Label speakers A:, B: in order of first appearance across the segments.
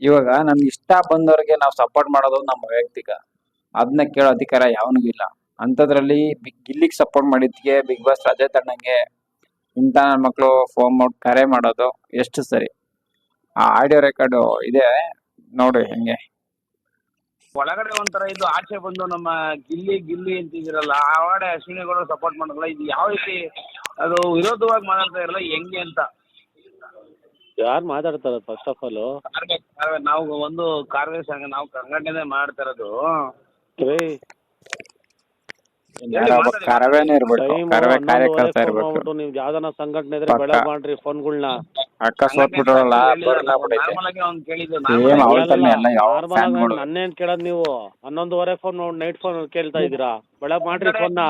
A: ಇವಾಗ ನಮ್ಗೆ ಇಷ್ಟ ಬಂದವ್ರಿಗೆ ನಾವು ಸಪೋರ್ಟ್ ಮಾಡೋದು ನಮ್ಮ ವೈಯಕ್ತಿಕ. ಅದನ್ನ ಕೇಳೋ ಅಧಿಕಾರ ಯಾವನಿಗೂ ಇಲ್ಲ. ಅಂಥದ್ರಲ್ಲಿ ಗಿಲ್ಲಿಗ್ ಸಪೋರ್ಟ್ ಮಾಡಿದ್ಕೆ ಬಿಗ್ ಬಾಸ್ ರಜೆ ತಣ್ಣಂಗೆ ಇಂಥ ನನ್ನ ಮಕ್ಳು ಫೋನ್ ಮಾಡಿ ಕರೆ ಮಾಡೋದು ಎಷ್ಟು ಸರಿ? ಆ ಆಡಿಯೋ ರೆಕಾರ್ಡ್ ಇದೆ, ನೋಡಿ ಹೆಂಗೆ.
B: ಒಳಗಡೆ ಒಂಥರ ಇದು, ಆಚೆ ಬಂದು ನಮ್ಮ ಗಿಲ್ಲಿ ಗಿಲ್ಲಿ ಅಂತಿದಿರಲ್ಲ, ಆವಾಡೆ ಅಶ್ವಿನಿಗಳು ಸಪೋರ್ಟ್ ಮಾಡೋದಲ್ಲ, ಇದು ಯಾವ ರೀತಿ ಅದು ವಿರೋಧವಾಗಿ ಮಾತಾಡ್ತಾ ಇರಲ್ಲ ಹೆಂಗೆ ಅಂತ.
C: ಯಾರು ಮಾತಾಡ್ತಾರ ಫಸ್ಟ್ ಆಫ್ ಆಲ್?
B: ನಾವು ಒಂದು ಕಾರ್ಯ ಸಂಘ, ನಾವು ಸಂಘಟನೆ ಮಾಡ್ತಾ ಇರೋದು.
A: ಕರವೇನೆ ಇರ್ಬೇಕು, ಕರವೇ ಕಾರ್ಯಕರ್ತ ಇರ್ಬೇಕು.
C: ನೀವು ಯಾವ್ದನ ಸಂಘಟನೆ ಇದ್ರೆ ಬೆಳಗ್ ಮಾಡ್ರಿ ಫೋನ್ಗಳ್ನ.
A: ಅಕ್ಕ ಸೋತ್ಬಿಟ್ರಲ್ಲ,
C: ನನ್ನೇನ್ ಕೇಳದ್ ನೀವು? 11:30 ಫೋನ್ ನೈಟ್ ಫೋನ್ ಕೇಳ್ತಾ ಇದೀರಾ? ಬೆಳಗ್ ಮಾಡ್ರಿ ಫೋನ್.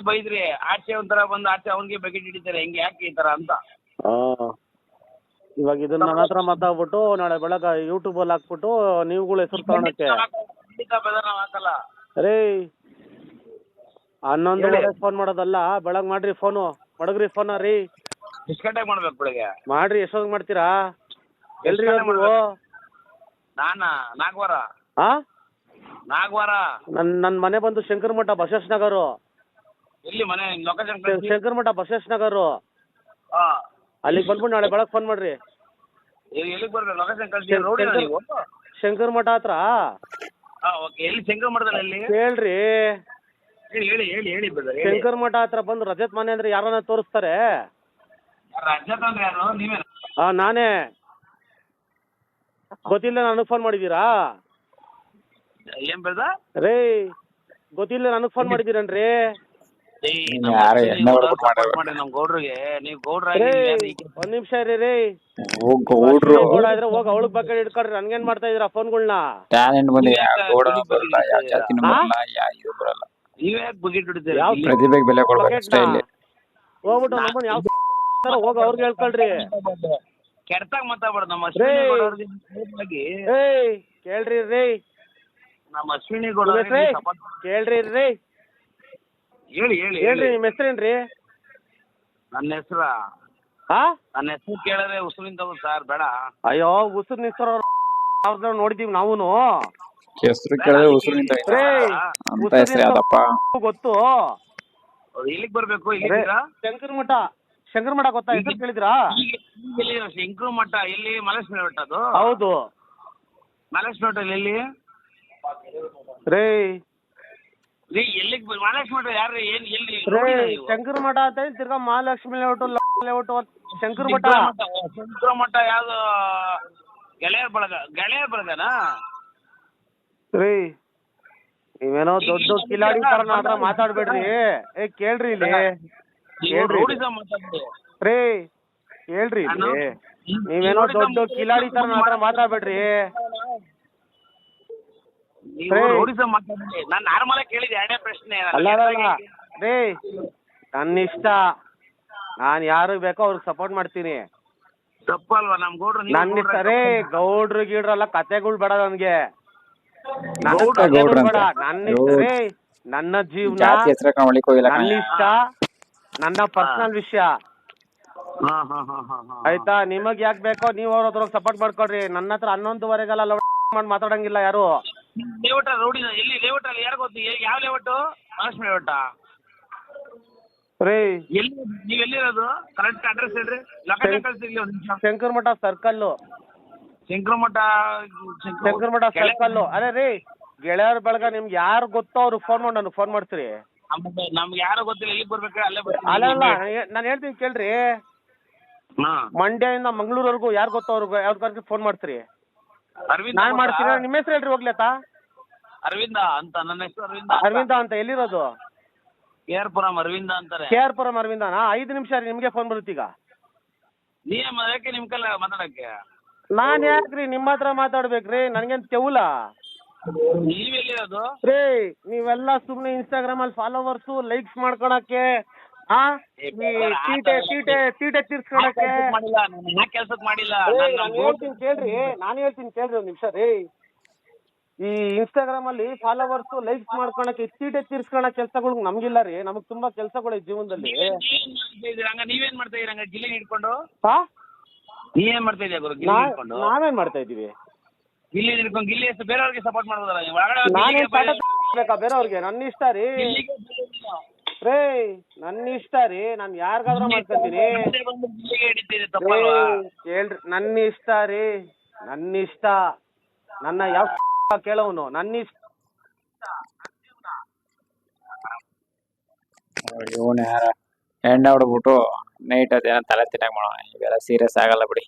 B: ಬೈದ್ರಿ ಆಚೆ ಒಂಥರ ಬಂದು ಆಚೆ ಅವ್ನಿಗೆ ಬಕೆಟ್ ಹಿಡಿತಾರೆ, ಹೆಂಗೆ ಯಾಕೆ ಈ ತರ ಅಂತ.
C: ಇವಾಗ ಇದನ್ನ ನನ್ನ ಹತ್ರ ಮಾತಾಡ್ಬಿಟ್ಟು ನಾಳೆ ಬೆಳಗ ಯೂಟ್ಯೂಬ್ ಅಲ್ಲಿ ಹಾಕ್ಬಿಟ್ಟು ನೀವುಗಳು ಹೆಸರು ತಗೊಳಕ್ಕೆ ರೇ 11:30 ಫೋನ್ ಮಾಡೋದಲ್ಲ, ಬೆಳಗ್ ಮಾಡ್ರಿ ಫೋನು. ಮಡಗ್ರಿ ಫೋನ್ ರೀ.
B: ಎಷ್ಟು ಗಂಟೆಗೆ ಮಾಡ್ಬೇಕು ಬೆಳಗ್ಗೆ?
C: ಮಾಡ್ರಿ. ಎಷ್ಟೊತ್ತಿಗೆ ಮಾಡ್ತೀರಾ? ಎಲ್ರಿ ನೀವು?
B: ನಾಗವಾರ.
C: ನನ್ ಮನೆ ಬಂದು ಶಂಕರ ಮಠ ಬಸವೇಶ್ ನಗರು.
B: ಎಲ್ಲಿ ಮನೆ ಲೊಕೇಶನ್?
C: ಶಂಕರ ಮಠ ಬಸವೇಶ್ ನಗರು. ಅಲ್ಲಿಗೆ ಬಂದ್ಬಿಟ್ಟು ನಾಳೆ ಬೆಳಗ್ಗೆ ಫೋನ್ ಮಾಡ್ರಿ.
B: ಎಲ್ಲಿಗೆ ಬರ್ಬೇಕು? ಲೊಕೇಶನ್ ಕಳ್ಸಿ. ರೋಡ್
C: ಶಂಕರ ಮಠ ಹತ್ರ.
B: ಎಲ್ಲಿ ಶಂಕರ ಮಠದಲ್ಲಿ? ಎಲ್ಲಿ
C: ಹೇಳ್ರಿ.
B: ಹೇಳಿ ಹೇಳಿ ಹೇಳಿ ಬ್ರದರ್.
C: ಶಂಕರ ಮಠ ಹತ್ರ ಬಂದು ರಜತ್ ಮನೆ ಅಂದ್ರೆ ಯಾರನ್ನ ತೋರಿಸ್ತಾರೆ?
B: ರಜತ್ ಅಂದ್ರೆ ಯಾರು? ನೀವೇ?
C: ನಾನೇ. ಗೊತ್ತಿಲ್ಲ ನನಗ್ ಫೋನ್ ಮಾಡಿದೀರಾ?
B: ಏನ್ ಬ್ರದರ್?
C: ರೇ ಗೊತ್ತಿಲ್ಲ ನನಗ್ ಫೋನ್ ಮಾಡಿದೀರನ್ರಿ?
B: ನಮ್ ಗೌಡ್ರಿಗೆ ನೀವು ಗೌಡ್ರ
C: ಒಂದ್ ನಿಮಿಷ ಇರಿ ರೀ. ಗೌಡ ಇದ್ರೆ ಹೋಗಿ ಅವಳಗ್ ಬಗ್ಗೆ ಇಟ್ಕೊಳ್ರಿ. ನನ್ಗೇನ್ ಮಾಡ್ತಾ ಇದೀರಾ ಫೋನ್ಗಳ್ನ?
A: ಪ್ರತಿಭೆಗೆ ಬೆಲೆ ಕೊಡ್ಬೇಕು ಅಷ್ಟೇ. ಇಲ್ಲಿ
C: ಹೋಗ್ಬಿಟ್ಟು ನಮ್ಮನ್ನ ಯಾವ ಹೋಗಿ ಅವ್ರಿಗೆ ಹೇಳ್ಕೊಳ್ರಿ.
B: ಕೆಡ್ತಾಗ ಮಾತಾಡ್ಬಾರ್ದು. ನಮ್ಮ
C: ಕೇಳ್ರಿ ರೀ.
B: ನಮ್ಮ ಅಶ್ವಿನಿ ಗೌಡ
C: ಕೇಳ್ರಿ ರೀ.
B: ಹೇಳಿ ಹೇಳಿ
C: ಹೇಳ್ರಿ. ನಿಮ್ ಹೆಸರೇನ್ರಿ?
B: ನನ್ನ ಹೆಸರ ನನ್ನ ಹೆಸರು ಕೇಳಿದ್ರೆ ಉಸುರಿನ ತಗೋ ಸರ್, ಬೇಡ.
C: ಅಯ್ಯೋ ಉಸುರು ನಿಂತರ ನೋಡಿದೀವಿ ನಾವೂನು.
A: ಹೆಸರು ಕೇಳಿದ್ರೆ ಉಸುರು ನಿಂತ
C: ಗೊತ್ತು.
B: ಇಲ್ಲಿಗೆ ಬರ್ಬೇಕು.
C: ಶಂಕರ ಮಠ ಗೊತ್ತಾ? ಹೆಸರು ಕೇಳಿದ್ರಾ?
B: ಶಂಕರ ಮಠ ಎಲ್ಲಿ? ಮಲೇಶ್ವರ ಮಠ. ಅದು
C: ಹೌದು.
B: ಮಲೇಶ್ವರ ಮಠ ಎಲ್ಲಿ
C: ರೇ?
B: ಎಲ್ಲಿಗೆ ಮಹಾಲಕ್ಷ್ಮಿ ಮಠ ಯಾರು? ಏನ್ ಎಲ್ಲಿ?
C: ಶಂಕರ ಮಠ ಅಂತ ಹೇಳಿ ತಿರ್ಗಾ ಮಹಾಲಕ್ಷ್ಮಿ ಲೇಔಟ್ ಶಂಕರ ಮಠ.
B: ಶಂಕರ ಮಠ ಯಾವ್ದು? ಗೆಳೆಯರ ಬಳಗನಾ?
C: ರೀ ನೀವೇನೋ ದೊಡ್ಡ ಕಿಲಾಡಿ ತರ ಮಾತ್ರ ಮಾತಾಡ್ಬೇಡ್ರಿ. ಕೇಳ್ರಿ ಇಲ್ಲಿ. ರೇ ಹೇಳ್ರಿ ಇಲ್ಲಿ. ನೀವೇನೋ ದೊಡ್ಡ ಕಿಲಾಡಿ ತರ ಮಾತ್ರ ಮಾತಾಡ್ಬೇಡ್ರಿ.
B: ನಾನು ನಾರ್ಮಲ್ ಆಗಿ ಕೇಳಿದೆ, ಎರಡೇ ಪ್ರಶ್ನೆ.
C: ಅಲ್ಲ ರೇ, ನನ್ನ ಇಷ್ಟ. ನಾನ್ ಯಾರು ಬೇಕೋ ಅವ್ರಿಗೆ ಸಪೋರ್ಟ್ ಮಾಡ್ತೀನಿ.
B: ತಪ್ಪಲ್ವಾ? ನಮ್ ಗೌಡ್ರು
C: ನನ್ನ ಇಷ್ಟ ರೇ. ಗೌಡ್ರು ಗೀಡ್ರಲ್ಲ ಕತೆಗಳು ಬೇಡ ನನ್ಗೆ. ನನ್ನ ಇಷ್ಟ ರೇ. ನನ್ನ ಜೀವನ, ನನ್ನ ಇಷ್ಟ, ನನ್ನ ಪರ್ಸನಲ್ ವಿಷಯ. ಆಯ್ತಾ? ನಿಮಗ್ ಯಾಕೆ ಬೇಕೋ ನೀವ್ ಅವ್ರ ಹತ್ರ ಸಪೋರ್ಟ್ ಮಾಡ್ಕೊಡ್ರಿ. ನನ್ನ ಹತ್ರ 11:30 ಮಾಡಿ ಮಾತಾಡಂಗಿಲ್ಲ ಯಾರು.
B: ಲೇಔಟ್ ರೋಡಿ ಎಲ್ಲಿ? ಲೇಔಟ್ ಅಲ್ಲಿ ಯಾರು ಗೊತ್ತು? ಯಾವ ಲೇಔಟ್? ಮಹಾಲಕ್ಷ್ಮಿ ಲೇಔಟ
C: ರೀ?
B: ಎಲ್ಲಿ ನೀವ್ ಎಲ್ಲಿರೋದು? ಕರೆಕ್ಟ್ ಅಡ್ರೆಸ್ ಹೇಳ್ರಿ. ಲೊಕೇಶನ್ ಕಳ್ಸಿರ್ಲಿ ಒಂದು ನಿಮಿಷ.
C: ಶಂಕರ ಮಠ ಸರ್ಕಲ್.
B: ಶಂಕರ ಮಠ
C: ಸರ್ಕಲ್. ಅದೇ ರೀ, ಗೆಳೆಯರ ಬಳಗ ನಿಮ್ಗೆ ಯಾರು ಗೊತ್ತೋ ಅವ್ರಿಗೆ ಫೋನ್ ಮಾಡಿ ನನಗೆ ಫೋನ್ ಮಾಡ್ತೀರಿ.
B: ನಮ್ಗೆ ಯಾರು ಗೊತ್ತಿಲ್ಲ. ಎಲ್ಲಿಗೆ ಬರ್ಬೇಕು? ಅಲ್ಲೇ
C: ಅಲ್ಲ ನಾನು ಹೇಳ್ತೀನಿ ಕೇಳ್ರಿ. ಮಂಡ್ಯದಿಂದ ಮಂಗಳೂರ್ವರೆಗೂ ಯಾರು ಗೊತ್ತೋ ಅವ್ರಿಗೆ ಯಾವ್ದು ಫೋನ್ ಮಾಡ್ತೀರಿ. ನಾನ್ ಮಾಡ್ತೀನಿ. ನಿಮ್ಮ ಹೆಸರು ಹೇಳ್ರಿ ಹೋಗ್ಲತ್ತಾ?
B: ಅರವಿಂದ ಅಂತ. ನನ್ನ ಹೆಸರು
C: ಅರವಿಂದ ಅಂತ. ಎಲ್ಲಿರೋದು?
B: KR ಪುರಂ ಅರವಿಂದ ಅಂತಾರೆ.
C: KR ಪುರಂ ಅರವಿಂದನಾ? 5 ನಿಮಿಷ ರೀ, ನಿಮ್ಗೆ ಫೋನ್ ಬರುತ್ತೆ ಈಗ.
B: ಯಾಕೆ ನಿಮ್ ಕಲ್ಲ ಮಾತಾಡಕ್ಕೆ?
C: ನಾನ್ ಯಾಕ್ರಿ ನಿಮ್ಮ ಹತ್ರ ಮಾತಾಡ್ಬೇಕ್ರಿ? ನನ್ಗೇನ್ ತೆವುಲ?
B: ನೀವೆಲ್ಲಿರೋದು
C: ರೇ? ನೀವೆಲ್ಲ ಸುಮ್ನೆ ಇನ್ಸ್ಟಾಗ್ರಾಮ್ ಅಲ್ಲಿ ಫಾಲೋವರ್ಸು ಲೈಕ್ಸ್ ಮಾಡ್ಕೊಳಕ್ಕೆ, ತೀಟೆ ತೀರ್ಸ್ಕೊಳಕ್ಕೆ.
B: ಕೆಲ್ಸಕ್ ಮಾಡಿಲ್ಲ.
C: ನಾನು ಹೇಳ್ತೀನಿ ಕೇಳ್ರಿ ಒಂದ್ ನಿಮಿಷ ರೀ. ಈ ಇನ್ಸ್ಟಾಗ್ರಾಮ್ ಅಲ್ಲಿ ಫಾಲೋವರ್ಸ್ ಲೈಕ್ಸ್ ಮಾಡ್ಕೊಳಕ್ಕೆ, ತೀಟೆ ತೀರ್ಸ್ಕೊಳಕ್ ಕೆಲ್ಸಗಳು ನಮ್ಗಿಲ್ಲ ರೀ. ನಮಗ್ ತುಂಬಾ ಕೆಲ್ಸಗಳು ಜೀವನದಲ್ಲಿ.
B: ನೀವೇನ್ ಮಾಡ್ತಾ ಇದೀರ? ಗಿಲ್ಲಿ ಹಿಡ್ಕೊಂಡು ನೀವೇನ್ ಮಾಡ್ತಾ ಇದೀಯ?
C: ನಾವೇನ್ ಮಾಡ್ತಾ ಇದೀವಿ?
B: ಗಿಲ್ಲಿ ಹಿಡ್ಕೊಂಡು ಗಿಲ್ಲಿ ಎಷ್ಟು ಬೇರೆಯವ್ರಿಗೆ ಸಪೋರ್ಟ್ ಮಾಡ್ಬೋದಲ್ಲ ನೀವು ಒಳಗಡೆ
C: ನಾನೇ
B: ಗಿಲ್ಲಿಗೆ ಬೇರೆ-
C: ಬೇಕಾ ಬೇರೆಯವ್ರಿಗೆ? ನನ್ನ ಇಷ್ಟ ರೀ
B: ಗಿಲ್ಲಿಗೆ ಬಿಡೋದಿಲ್ಲ.
C: ರೇ, ನನ್ನ ಇಷ್ಟ ರೀ, ನಾನು ಯಾರಿಗಾದ್ರೂ ಮಾಡ್ಕೊತೀನಿ.
B: ಮತ್ತೆ ಬಂದು ಗಿಲ್ಲಿಗೆ ಹಿಡಿತೀರಿ ತಪ್ಪಲ್ವಾ?
C: ಕೇಳ್ರಿ, ನನ್ನ ಇಷ್ಟ ರೀ, ನನ್ನ ಇಷ್ಟ. ನನ್ನ ಯಾವ ಕೇಳವನು ನನ್ನ ಇಷ್ಟ.
A: ಇವನು ಯಾರ ಎಣ್ಣೆ ಹೊಡ್ಬಿಟ್ಟು ನೈಟ್ ಅದೇನೋ ತಲೆ ತಿನ್ನಾಗ ಮಾಡೋಣ. ಇವೆಲ್ಲ ಸೀರಿಯಸ್ ಆಗಲ್ಲ ಬಿಡಿ.